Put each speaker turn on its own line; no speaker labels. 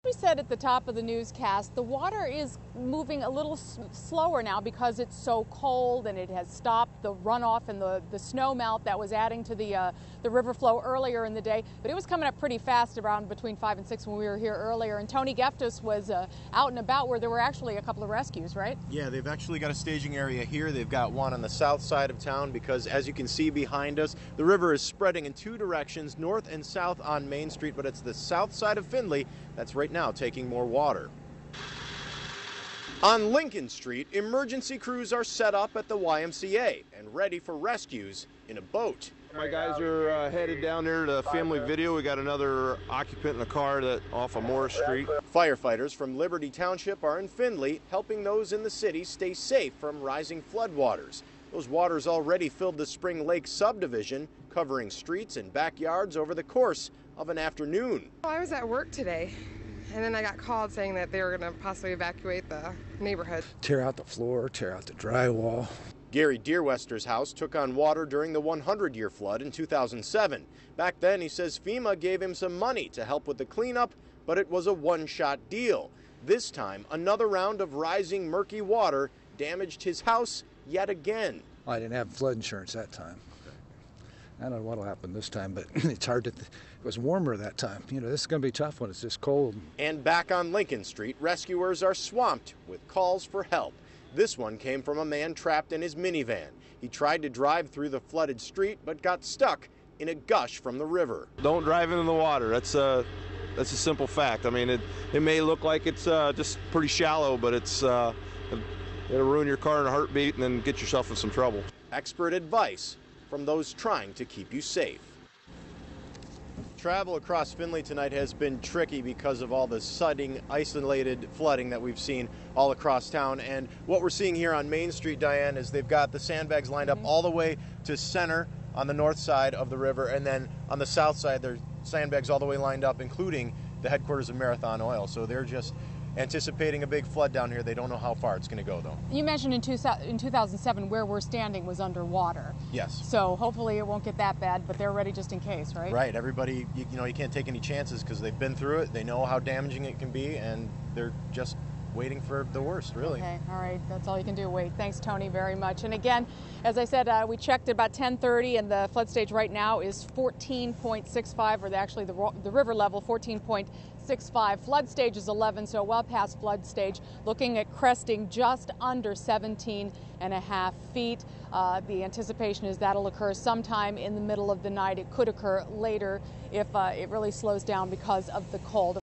We said at the top of the newscast, the water is moving a little slower now because it's so cold, and it has stopped the runoff and the snow melt that was adding to the river flow earlier in the day. But it was coming up pretty fast around between 5 and 6 when we were here earlier. And Tony Geftis was out and about where there were actually a couple of rescues, right?
Yeah, they've actually got a staging area here. They've got one on the south side of town because, as you can see behind us, the river is spreading in two directions, north and south on Main Street, but it's the south side of Findlay that's right now taking more water. On Lincoln Street, emergency crews are set up at the YMCA and ready for rescues in a boat.
My guys are headed down there to Family Video. We got another occupant in a car off of Morris Street.
Firefighters from Liberty Township are in Findlay, helping those in the city stay safe from rising floodwaters. Those waters already filled the Spring Lake subdivision, covering streets and backyards over the course of an afternoon.
I was at work today, and then I got called saying that they were going to possibly evacuate the neighborhood.
Tear out the floor, tear out the drywall.
Gary Deerwester's house took on water during the 100-year flood in 2007. Back then, he says FEMA gave him some money to help with the cleanup, but it was a one-shot deal. This time, another round of rising murky water damaged his house yet again.
I didn't have flood insurance that time. I don't know what will happen this time, but it's hard to. It was warmer that time. You know, this is going to be tough when it's this cold.
And back on Lincoln Street, rescuers are swamped with calls for help. This one came from a man trapped in his minivan. He tried to drive through the flooded street, but got stuck in a gush from the river.
Don't drive into the water. That's a simple fact. I mean, it may look like it's just pretty shallow, but it'll ruin your car in a heartbeat and then get yourself in some trouble.
Expert advice from those trying to keep you safe. Travel across Findlay tonight has been tricky because of all the sudden, isolated flooding that we've seen all across town. And what we're seeing here on Main Street, Diane, is they've got the sandbags lined up all the way to center on the north side of the river, and then on the south side, there's sandbags all the way lined up, including the headquarters of Marathon Oil. So they're just anticipating a big flood down here. They don't know how far it's going to go, though.
You mentioned in 2007 where we're standing was underwater.
Yes.
So hopefully it won't get that bad, but they're ready just in case, right?
Right. Everybody, you can't take any chances because they've been through it. They know how damaging it can be, and they're just waiting for the worst, really.
Okay, all right, that's all you can do. Wait. Thanks, Tony, very much. And again, as I said, we checked at about 10:30, and the flood stage right now is 14.65, or actually the river level 14.65. Flood stage is 11, so well past flood stage. Looking at cresting just under 17.5 feet. The anticipation is that'll occur sometime in the middle of the night. It could occur later if it really slows down because of the cold.